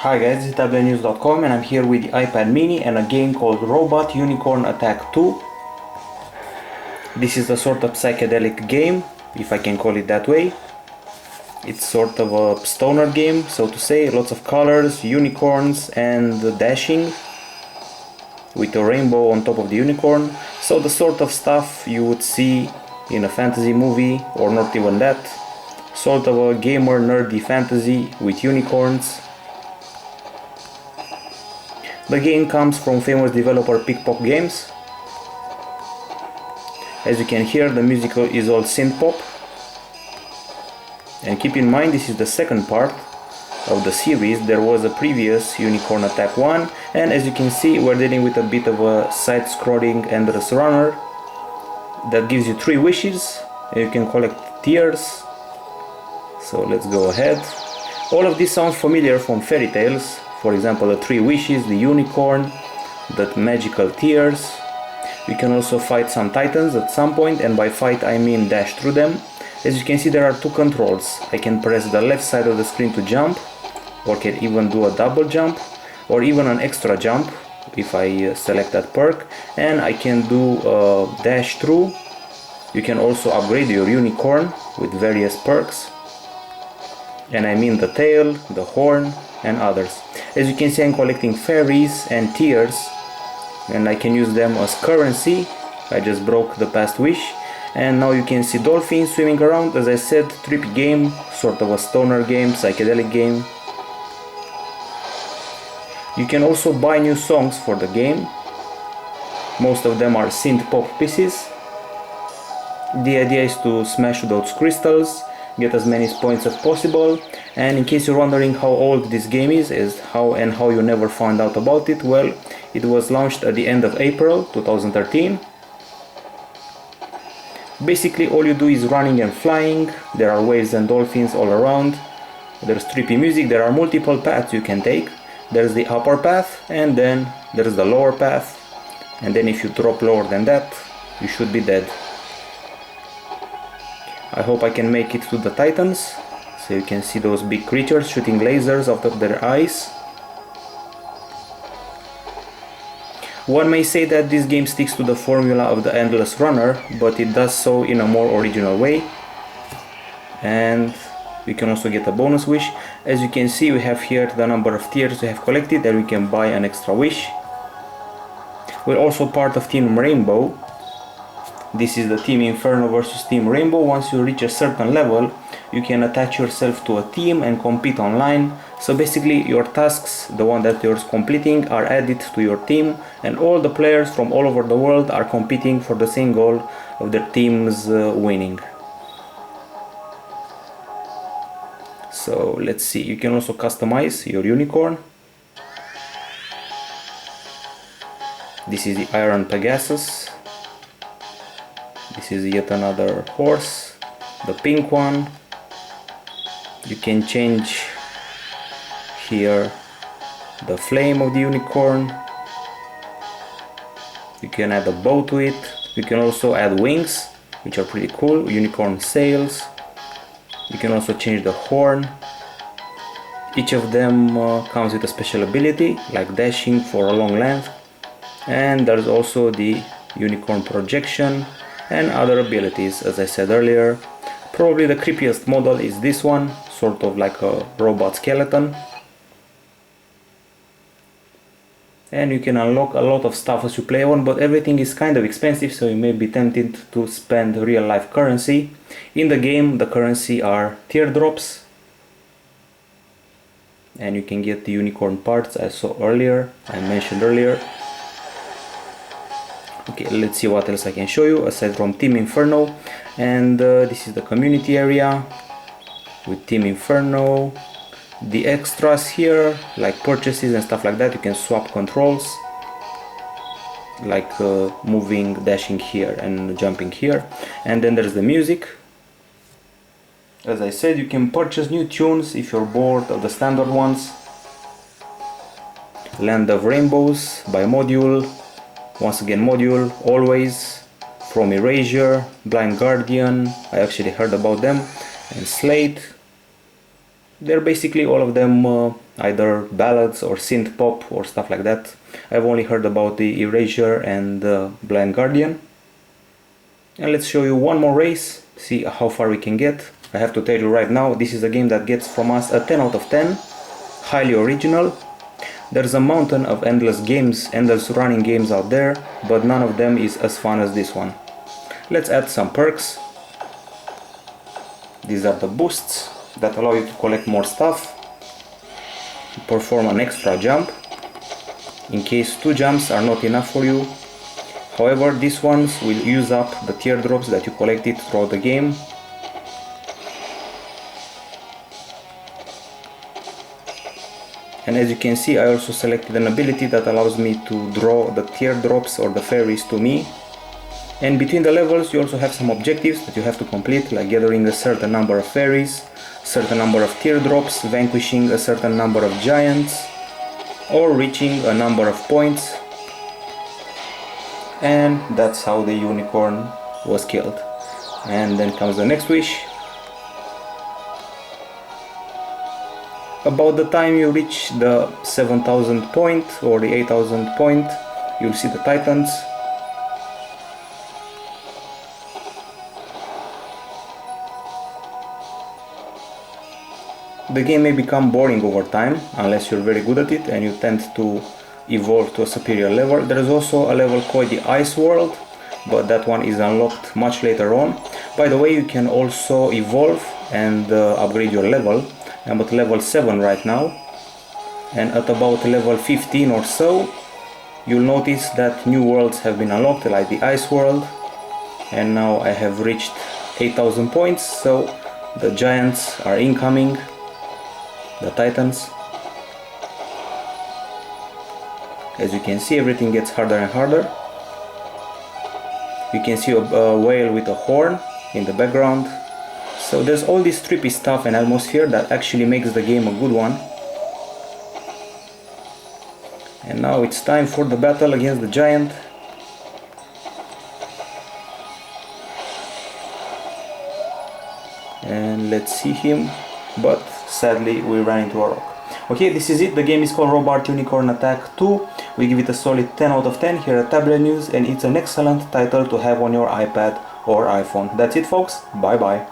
Hi guys, this is Tablet-News.com and I'm here with the iPad mini and a game called Robot Unicorn Attack 2. This is a sort of psychedelic game, if I can call it that way. It's sort of a stoner game, so to say, lots of colors, unicorns and dashing with a rainbow on top of the unicorn. So the sort of stuff you would see in a fantasy movie, or not even that. Sort of a gamer nerdy fantasy with unicorns. The game comes from famous developer PikPok games. As you can hear, the music is all synth pop. And keep in mind, this is the second part of the series. There was a previous Unicorn Attack 1, and as you can see, we're dealing with a bit of a side-scrolling endless runner that gives you 3 wishes and you can collect tears. So let's go ahead. All of this sounds familiar from fairy tales. For example, the 3 wishes, the unicorn, the magical tears. We can also fight some titans at some point, and by fight I mean dash through them. As you can see, there are 2 controls. I can press the left side of the screen to jump, or can even do a double jump, or even an extra jump if I select that perk, and I can do a dash through. You can also upgrade your unicorn with various perks, and I mean the tail, the horn and others. As you can see, I'm collecting fairies and tears, and I can use them as currency. I just broke the past wish, and now you can see dolphins swimming around. As I said, trippy game, sort of a stoner game, psychedelic game. You can also buy new songs for the game. Most of them are synth pop pieces. The idea is to smash those crystals, get as many points as possible. And in case you're wondering how old this game is how you never found out about it, well, it was launched at the end of April 2013. Basically all you do is running and flying. There are waves and dolphins all around. There's trippy music. There are multiple paths you can take. There's the upper path, and then there's the lower path, and then if you drop lower than that, you should be dead. I hope I can make it to the titans. So you can see those big creatures shooting lasers out of their eyes. One may say that this game sticks to the formula of the endless runner, but it does so in a more original way. And we can also get a bonus wish. As you can see, we have here the number of tears we have collected, and we can buy an extra wish. We're also part of Team Rainbow. This is the Team Inferno versus Team Rainbow. Once you reach a certain level, you can attach yourself to a team and compete online. So basically your tasks, the one that you're completing, are added to your team, and all the players from all over the world are competing for the same goal of their team's winning. So let's see, you can also customize your unicorn. This is the Iron Pegasus. This is yet another horse, the pink one. You can change here the flame of the unicorn. You can add a bow to it. You can also add wings, which are pretty cool, unicorn sails. You can also change the horn. Each of them comes with a special ability, like dashing for a long length. And there's also the unicorn projection and other abilities, as I said earlier. Probably the creepiest model is this one, sort of like a robot skeleton. And you can unlock a lot of stuff as you play on, but everything is kind of expensive, so you may be tempted to spend real life currency. In the game, the currency are teardrops. And you can get the unicorn parts I mentioned earlier. Okay, let's see what else I can show you aside from Team Inferno. And this is the community area with Team Inferno. The extras here, like purchases and stuff like that, you can swap controls, like moving, dashing here and jumping here. And then there's the music. As I said, you can purchase new tunes if you're bored of the standard ones. Land of Rainbows by Module. Once again Module, Always, From Erasure, Blind Guardian, I actually heard about them, and Slate. They're basically all of them either ballads or synth pop or stuff like that. I've only heard about the Erasure and Blind Guardian. And let's show you one more race, see how far we can get. I have to tell you right now, this is a game that gets from us a 10 out of 10. Highly original. There's a mountain of endless games, endless running games out there, but none of them is as fun as this one. Let's add some perks. These are the boosts that allow you to collect more stuff, perform an extra jump, in case 2 jumps are not enough for you. However, these ones will use up the teardrops that you collected throughout the game. And as you can see, I also selected an ability that allows me to draw the teardrops or the fairies to me. And between the levels you also have some objectives that you have to complete, like gathering a certain number of fairies, certain number of teardrops, vanquishing a certain number of giants, or reaching a number of points. And that's how the unicorn was killed. And then comes the next wish. About the time you reach the 7,000 point or the 8,000 point, you'll see the titans. The game may become boring over time, unless you're very good at it and you tend to evolve to a superior level. There is also a level called the Ice World, but that one is unlocked much later on. By the way, you can also evolve and upgrade your level. I'm at level 7 right now, and at about level 15 or so you'll notice that new worlds have been unlocked, like the Ice World, and now I have reached 8,000 points, so the giants are incoming, the titans. As you can see, everything gets harder and harder. You can see a whale with a horn in the background. So there's all this trippy stuff and atmosphere that actually makes the game a good one. And now it's time for the battle against the giant. And let's see him, but sadly we ran into a rock. Okay, this is it. The game is called Robot Unicorn Attack 2. We give it a solid 10 out of 10 here at Tablet News, and it's an excellent title to have on your iPad or iPhone. That's it, folks. Bye bye.